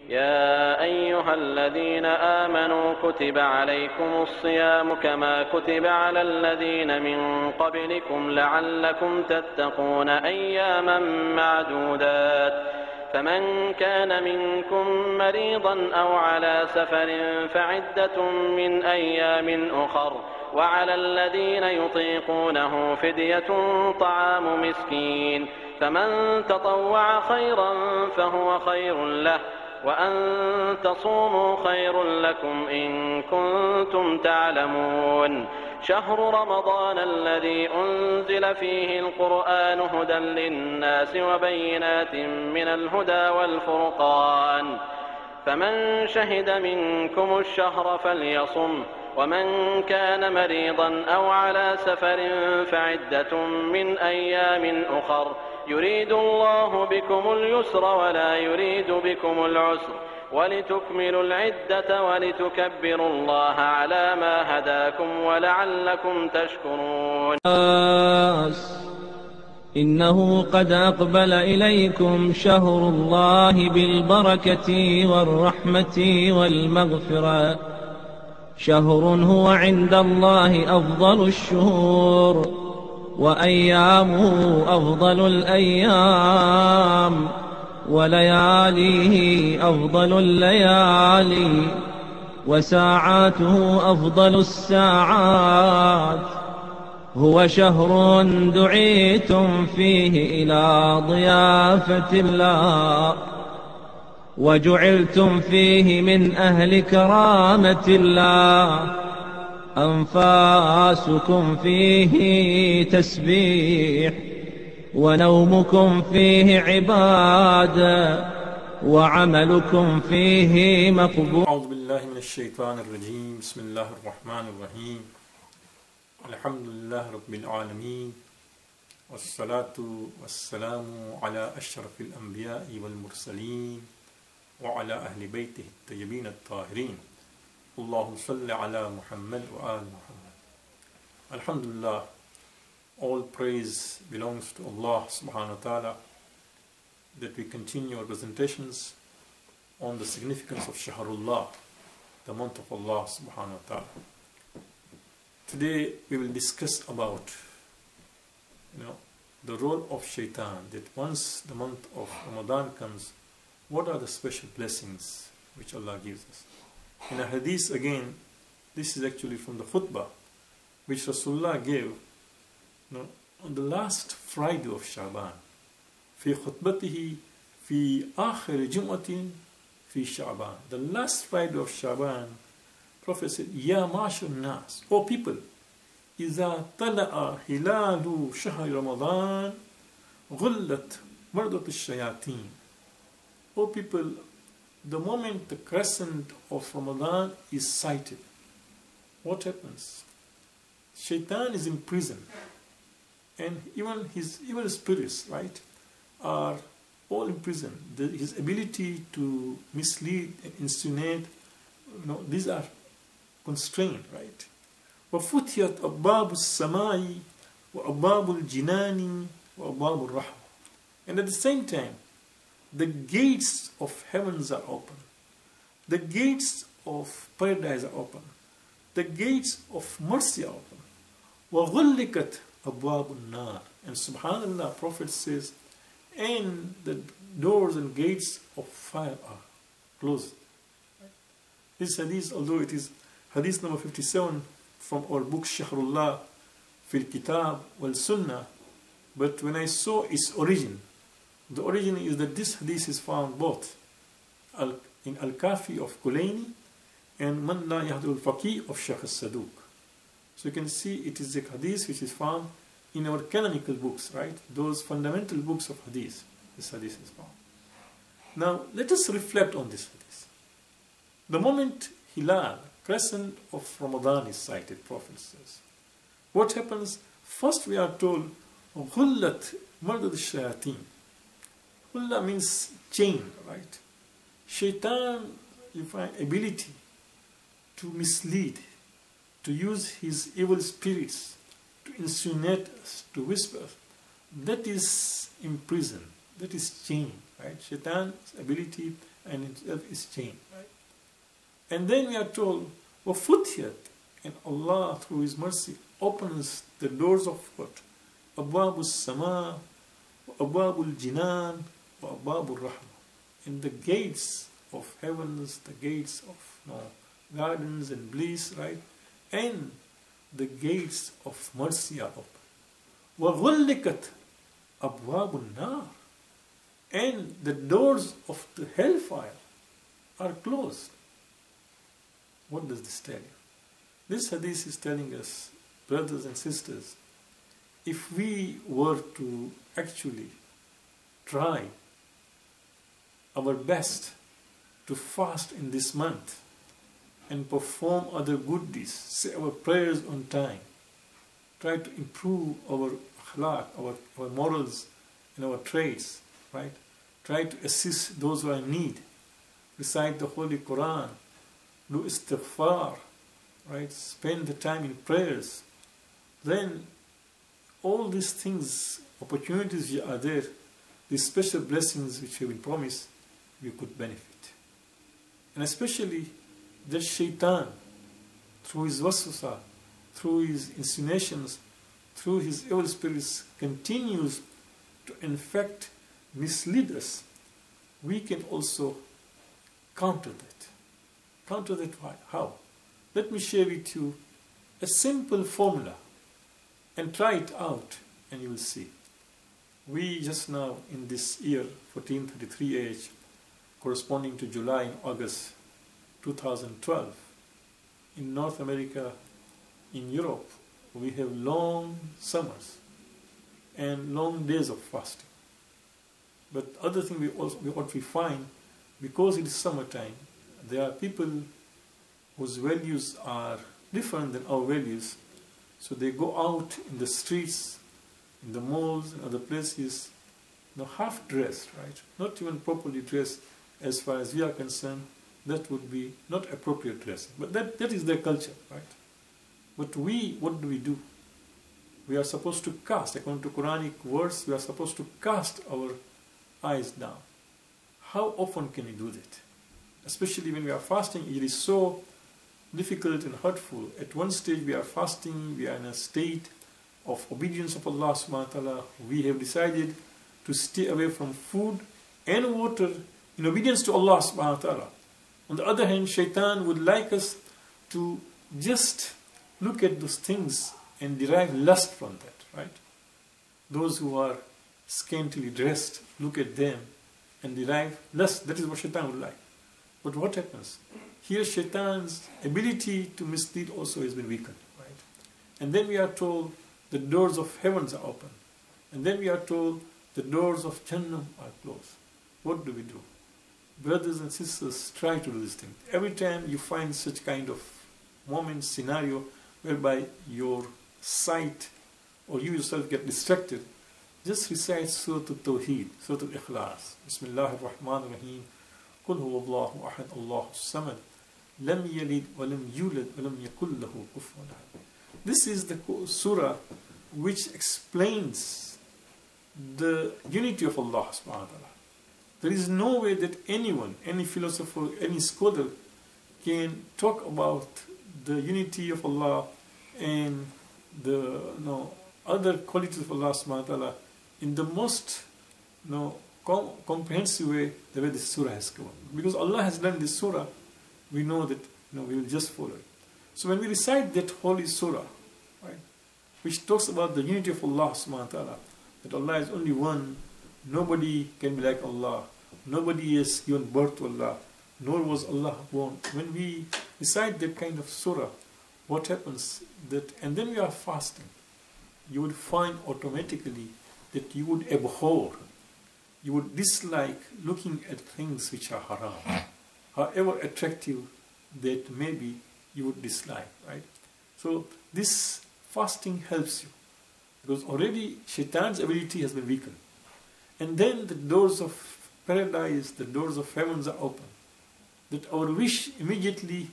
يا أيها الذين آمنوا كتب عليكم الصيام كما كتب على الذين من قبلكم لعلكم تتقون أياما معدودات فمن كان منكم مريضا أو على سفر فعدة من أيام أخر وعلى الذين يطيقونه فدية طعام مسكين فمن تطوع خيرا فهو خير له وأن تصوموا خير لكم إن كنتم تعلمون شهر رمضان الذي أنزل فيه القرآن هدى للناس وبينات من الهدى والفرقان فمن شهد منكم الشهر فليصم ومن كان مريضا أو على سفر فعدة من أيام أخر يريد الله بكم اليسر ولا يريد بكم العسر ولتكملوا العدة ولتكبروا الله على ما هداكم ولعلكم تشكرون. إنه قد أقبل إليكم شهر الله بالبركة والرحمة والمغفرة شهر هو عند الله أفضل الشهور وأيامه أفضل الأيام ولياليه أفضل الليالي وساعاته أفضل الساعات هو شهر دعيتم فيه إلى ضيافة الله وجعلتم فيه من أهل كرامة الله أنفاسكم فيه تسبيح ونومكم فيه عبادة وعملكم فيه مقبول. أعوذ بالله من الشيطان الرجيم. بسم الله الرحمن الرحيم. الحمد لله رب العالمين والصلاة والسلام على أشرف الأنبياء والمرسلين وعلى أهل بيته الطيبين الطاهرين. اللهم صل على محمد وآل محمد. Alhamdulillah, all praise belongs to Allah subhanahu wa ta'ala, that we continue our presentations on the significance of Shahrullah, the month of Allah subhanahu wa ta'ala. Today we will discuss about the role of shaitan, that once the month of Ramadan comes, what are the special blessings which Allah gives us. In a hadith, again, this is actually from the khutbah which Rasulullah gave on the last Friday of Shaban. في خطبته في آخر جمعة في شعبان. The last Friday of Shaban, Prophet said, يا معشر الناس, O people, إذا طلع هلال شهر رمضان غلت مردة الشياطين. O people, the moment the crescent of Ramadan is sighted, what happens? Shaitan is in prison, and even his evil spirits, right, are all in prison. His ability to mislead and insinuate, these are constrained, right? وَفُتِيَتْ أَبْوَابُ السَّمَاءِ وَأَبْوَابُ الْجِنَانِ وَأَبْوَابُ الرَّحْمَةِ. And at the same time, the gates of heavens are open. The gates of paradise are open. The gates of mercy are open. وَغُلِّكَتْ أَبْوَابُ النَّارِ. And subhanallah, Prophet says, and the doors and gates of fire are closed. This hadith, although it is hadith number 57 from our book Shahrullah fil Kitab wal Sunnah, but when I saw its origin, the origin is that this hadith is found both in Al-Kafi of Kulayni and Man La Yahdul Faqih of Shaykh al-Saduq. So you can see it is a hadith which is found in our canonical books, right? Those fundamental books of hadith. This hadith is found. Now let us reflect on this hadith. The moment Hilal, crescent of Ramadan, is sighted, Prophet says, what happens? First we are told, غُلَّتْ مَرْدَدْ الشَّيَاطِينَ. Ghulla means chain, right? Shaitan, you find ability to mislead, to use his evil spirits, to insinuate us, to whisper, that is imprisoned, that is chained, right? Shaitan's ability and itself is chained. Right? And then we are told, وَفُتِحَتْ, and Allah through His mercy opens the doors of what? أَبْوَابُ السَّمَاءِ وَأَبْوَابُ الْجِنَانِ وَأَبْوَابُ الرَّحْمَةِ, and the gates of heavens, the gates of gardens and bliss, right? And the gates of mercy are open. وَغُلِّقَتْ أَبْوَابُ النَّارِ, and the doors of the hellfire are closed. What does this tell you? This hadith is telling us, brothers and sisters, if we were to actually try our best to fast in this month and perform other good deeds, say our prayers on time, try to improve our akhlaq, our morals and our traits, right? Try to assist those who are in need, recite the Holy Quran, do istighfar, right? Spend the time in prayers. Then all these things, opportunities are there, these special blessings which have been promised, we could benefit. And especially that shaitan, through his waswasa, through his insinuations, through his evil spirits, continues to infect, mislead us. We can also counter that. Counter that how? Let me share with you a simple formula and try it out and you will see. We just now in this year 1433 age, corresponding to July and August 2012, in North America, in Europe, we have long summers and long days of fasting. But other thing what we find, because it is summertime, there are people whose values are different than our values, so they go out in the streets, in the malls and other places, half dressed, right? Not even properly dressed. As far as we are concerned, that would be not appropriate dressing. But that is their culture, right? But what do? We are supposed to cast, according to Quranic words, we are supposed to cast our eyes down. How often can we do that? Especially when we are fasting, it is so difficult and hurtful. At one stage we are fasting, we are in a state of obedience of Allah subhanahu wa ta'ala. We have decided to stay away from food and water in obedience to Allah subhanahu wa ta'ala. On the other hand, shaitan would like us to just look at those things and derive lust from that, right? Those who are scantily dressed, look at them and derive lust. That is what shaitan would like. But what happens? Here shaitan's ability to mislead also has been weakened, right? And then we are told the doors of heavens are open. And then we are told the doors of Jannah are closed. What do? Brothers and sisters, try to do this thing. Every time you find such kind of moment, scenario, whereby your sight or you yourself get distracted, just recite Surah Al-Tawheed, Surah Al-Ikhlas. Bismillah ar-Rahman ar-Rahim. Qul huwa Allahu ahad, Allahu samad. Lam yalid wa lam yulad wa lam yakul lahu kufuwan ahad. This is the surah which explains the unity of Allah subhanahu wa ta'ala. There is no way that anyone, any philosopher, any scholar can talk about the unity of Allah and the other qualities of Allah subhanahu wa ta'ala in the most comprehensive way, the way this surah has come. Because Allah has done this surah, we know that we will just follow it. So when we recite that holy surah, right, which talks about the unity of Allah subhanahu wa ta'ala, that Allah is only one, nobody can be like Allah, nobody has given birth to Allah, nor was Allah born. When we recite that kind of surah, what happens? And then we are fasting, you would find automatically that you would abhor, you would dislike looking at things which are haram, however attractive that maybe you would dislike, right? So this fasting helps you, because already shaitan's ability has been weakened. And then the doors of paradise, the doors of heavens are open. That our wish immediately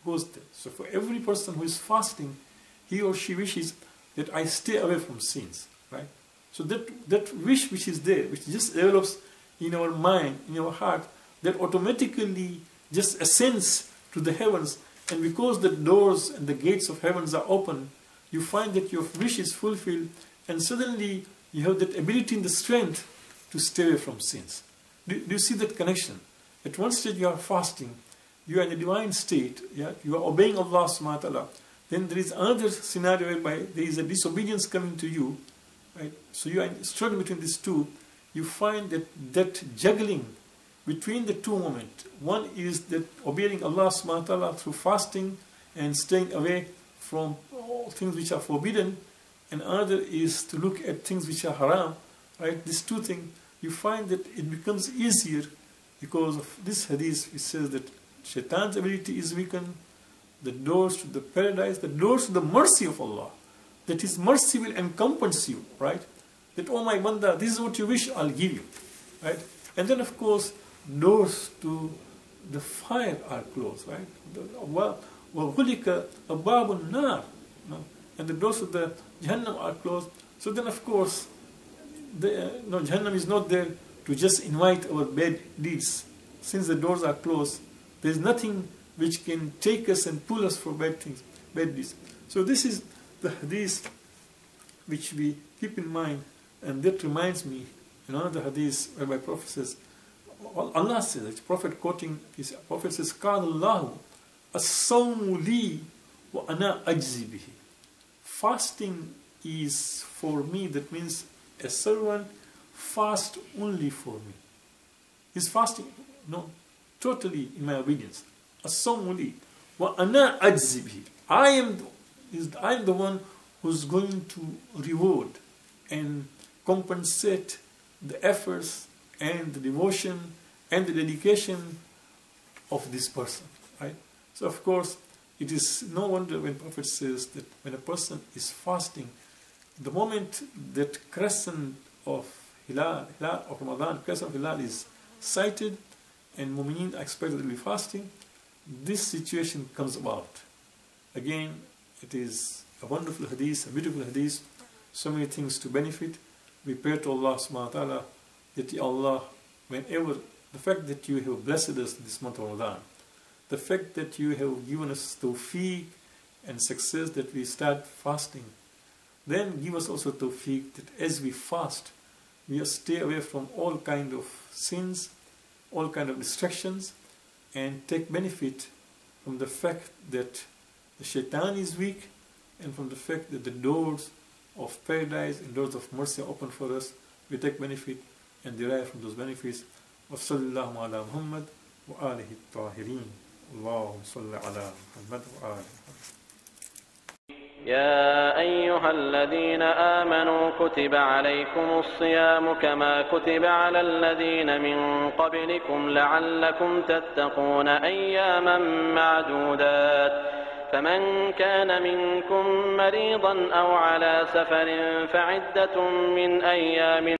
goes there. So for every person who is fasting, he or she wishes that I stay away from sins, right? So that wish which is there, which just develops in our mind, in our heart, that automatically just ascends to the heavens, and because the doors and the gates of heavens are open, you find that your wish is fulfilled, and suddenly you have that ability and the strength to stay away from sins. Do you see that connection? At one stage you are fasting, you are in a divine state, yeah? You are obeying Allah subhanahu wa ta'ala. Then there is another scenario whereby there is a disobedience coming to you, right? So you are struggling between these two. You find that juggling between the two moments. One is that obeying Allah subhanahu wa ta'ala through fasting and staying away from all things which are forbidden, and another is to look at things which are haram, right? These two things, you find that it becomes easier because of this hadith which says that Shaitan's ability is weakened, the doors to the paradise, the doors to the mercy of Allah, that His mercy will encompass you, right? That, oh my banda, this is what you wish, I'll give you, right? And then of course, doors to the fire are closed, right? وَغُلِكَ أَبْوَابُ النَّارِ, and the doors of the Jahannam are closed. So then of course, Jahannam is not there to just invite our bad deeds. Since the doors are closed, there is nothing which can take us and pull us for bad things, bad deeds. So this is the hadith which we keep in mind, and that reminds me, in another hadith whereby Prophet says, Allah says, the Prophet quoting, his Prophet says, قَالَ اللَّهُ الصَّوْمُ لِي وَأَنَا أَجْزِي بِهِ. Fasting is for me, that means a servant fast only for me. Is fasting? No, totally in my obedience. الصَّوْمُ لِي وَأَنَا أَجْزِي بِهِ. I am the one who's going to reward and compensate the efforts and the devotion and the dedication of this person, right? So of course, it is no wonder when Prophet says that when a person is fasting, the moment that crescent of Hilal of Ramadan, crescent of Hilal is sighted and Mu'mineen are expected to be fasting, this situation comes about. Again, it is a wonderful hadith, a beautiful hadith, so many things to benefit. We pray to Allah subhanahu wa ta'ala that, Ya Allah, whenever, the fact that you have blessed us this month of Ramadan, the fact that you have given us tawfiq and success that we start fasting, then give us also tawfiq that as we fast, we stay away from all kind of sins, all kind of distractions, and take benefit from the fact that the shaitan is weak, and from the fact that the doors of paradise and doors of mercy are open for us. We take benefit and derive from those benefits. وَصَلِّ اللَّهُ عَلَى مُحَمَّدٍ وَآلِهِ الطَّاهِرِينَ. اللهم صل على محمد وآله. يا أيها الذين آمنوا كتب عليكم الصيام كما كتب على الذين من قبلكم لعلكم تتقون أياما معدودات فمن كان منكم مريضا أو على سفر فعدة من أيام